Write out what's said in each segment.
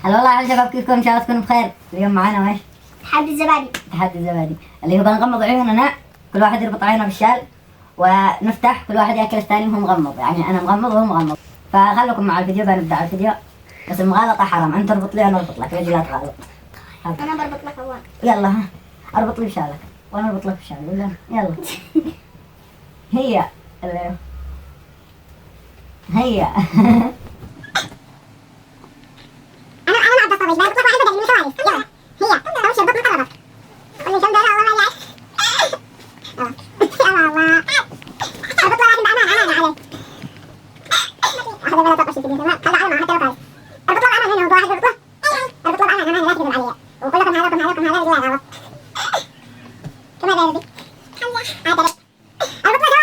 هلا والله يا شباب، كيفكم؟ ان شاء الله تكونوا بخير. اليوم معانا ايش؟ تحدي الزبادي. تحدي الزبادي، اللي هو بنغمض عيوننا، كل واحد يربط عينه بالشال ونفتح، كل واحد ياكل الثاني وهو مغمض، يعني انا مغمض وهو مغمض. فخلوكم مع الفيديو، بنبدا على الفيديو. بس المغالطه حرام، انت تربط لي انا اربط لك، يجي لا تغالط. انا بربط لك اول. يلا ها، اربط لي بشالك وانا اربط لك بشالي، ولا يلا. هيا انا ما ابدا صبي، بربط لك واحد بدل من ثواني. يلا هي اول شيء ضبط قربت. واللي جنب الله ما يعرف. الله الله اربط له لكن بامان عليه. هذا ولا تقص الدنيا تمام. هذا على ما حتى لو قال اربط له بامان هنا، واحد اربط له بامان لا تكذب علي. وكلكم هذا لا غلط. كما ذا يدي هذا اربط له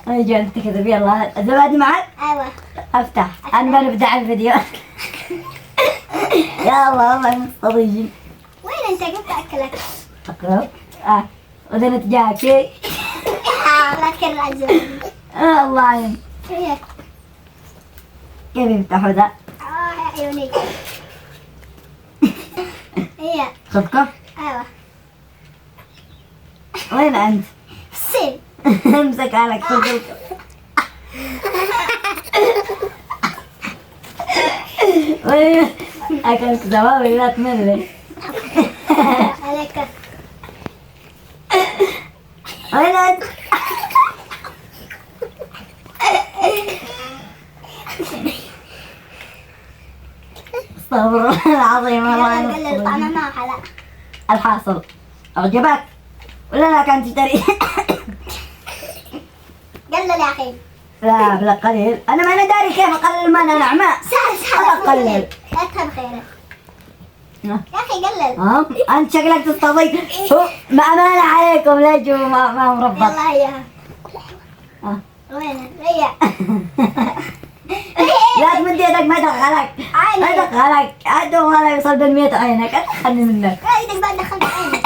اجي انت كذب. يلا الزبادي معك. ايوه افتح، انا بنبدا الفيديو. يا الله والله مصطفيين. وين انت قلت اكلك؟ اقرب. وذنت جاكي. لا تكرر الزبادي. الله عليك. هي كيف يفتحوا ذا؟ يا عيوني. هي خذكم. ايوه وين انت؟ السين. امسك عليك خذكم. وين اكلت زبادي لا تملي. عليك. وين انت؟ استغفر الله العظيم. والله قلل طعمه ما حلا. الحاصل اعجبك ولا لا كان تشتري؟ قلل يا اخي. لا بلا قليل، انا ما انا داري كيف اقلل، ما انا نعماء. سهل قلل. لا تفهم خيرك يا اخي. قلل. انت شكلك تستضيف. ما امانه عليكم لا تجوا ما مربط. يلا هي. آه. وين هي؟ لا تمد يدك، ما دخلك. ما دخلك، ادخل يوصل بالمية عينك، ادخلني منك. لا ايدك بعد دخلت عينك.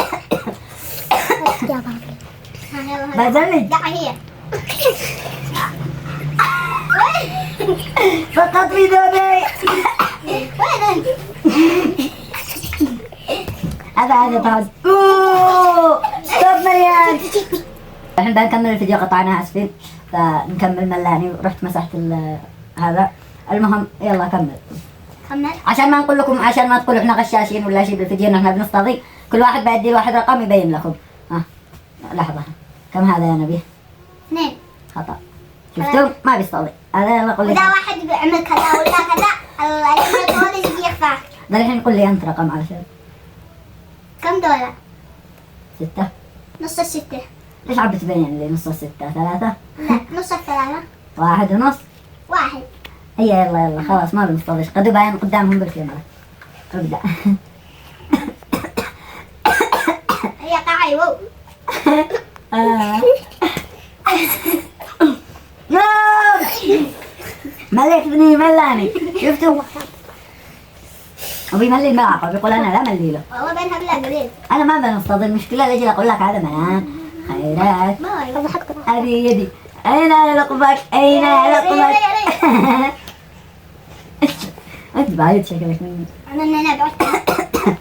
بزلج. دع هي. فقط في ذوبي. وين انت؟ هذا طاز. اوه ستوب مليان. الحين بنكمل الفيديو، قطعناه اسفين، فنكمل ملاني ورحت مسحت هذا. المهم يلا كمل عشان ما نقول لكم، عشان ما تقولوا احنا غشاشين ولا شيء بالفيديو، احنا بنستضيف. كل واحد بيدي الواحد رقم يبين لكم. لحظة، كم هذا يا نبيه؟ 2. خطأ. شفتم؟ ما بيستضيف هذا. يلا قول لي. وإذا واحد بيعمل كذا ولا كذا اللي يجي يخفى. ده الحين قول لي انت رقم عشان. كم دولار؟ 6. نص الستة. ليش عم بتبين لي نص 6؟ 3؟ لا نص الثلاثة. 1.5. 1. هيا يلا خلاص ما بنستضيف، قد باين قدامهم بالكاميرا. ابدأ. هي قاعي وو. مليتني ملاني. شفتوا؟ وبيملي الملعقة بيقول انا لا ملي له. والله بينها بالله قليل. انا ما بنستضيف، المشكلة اللي اجي اقول لك هذا ملان. خيرات. ما يضحككم. هذه يدي. اين لقبك؟ اين لقبك؟ انت بعيد شكلك مني. انا بعدت.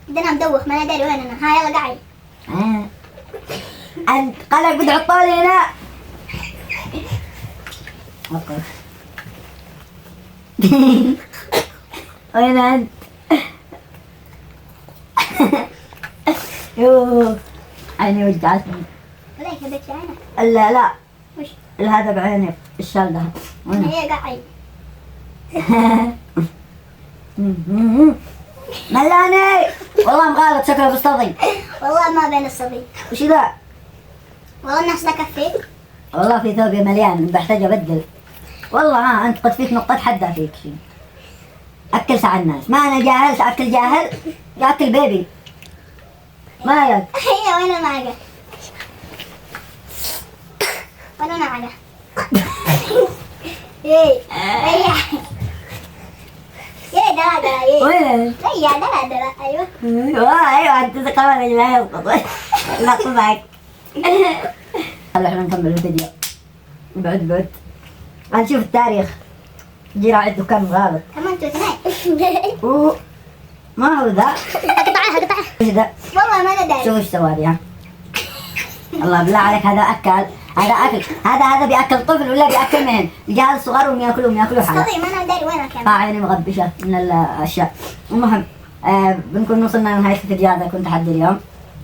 بدنا مدوخ ما انا داري وين انا. ها يلا قاعد. انت قلق بتحطوا لي هنا. وقف. وين انت؟ يوه عيني وجعتني. ليش هبت عينك؟ لا وش؟ هذا بعيني الشال ده. وين؟ هي قاعد. ملاني والله مغالط، شكله بيستضيف. والله ما بين الصبي. وش ذا؟ والله الناس لا كفيت. والله في ثوبي مليان بحتاج ابدل. والله انت قد فيك نقطة حدة فيك شيء. اكل ساعة الناس، ما انا جاهل اكل جاهل. ياكل بيبي. مالك؟ هي وين المعلقة؟ وين المعلقة؟ ايه ريح. يا دلع ايه؟ وين؟ ريح دلع ايوه. ايوه انت كمان اللي هيبقى نقطعك. هلا احنا نكمل الفيديو. بعد هنشوف التاريخ. جي راعي الدكان غابت. كمان توتناي. ما هو ذا؟ قطعها. ايش ذا؟ والله ما ندري. شوف ايش سوى لي ها؟ الله بالله عليك هذا اكل، هذا اكل، هذا بياكل طفل ولا بياكل مهن؟ الجهاز الصغار وياكلوا حاله. صغير ما ندري وين كان. عيني مغبشة من الأشياء. المهم بنكون وصلنا لنهاية الفيديو هذا. كنت تحدي اليوم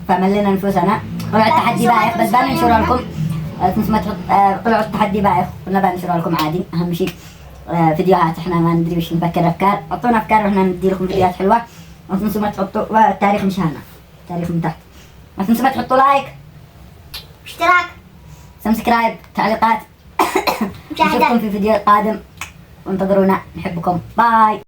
فملينا نفوسنا. طلع التحدي بايخ بس بننشره لكم. تنسوا ما تحط طلعوا التحدي بايخ قلنا بننشره لكم عادي. أهم شيء فيديوهات احنا ما ندري وش نفكر أفكار. أعطونا أفكار واحنا ندي لكم فيديوهات حلوة. ما تنسوا ما تحطوا التاريخ مش هنا. التاريخ من تحت. ما تنسوا ما تحطوا لايك، اشتراك، سبسكرايب، تعليقات. نشوفكم في فيديو قادم وانتظرونا. نحبكم. باي.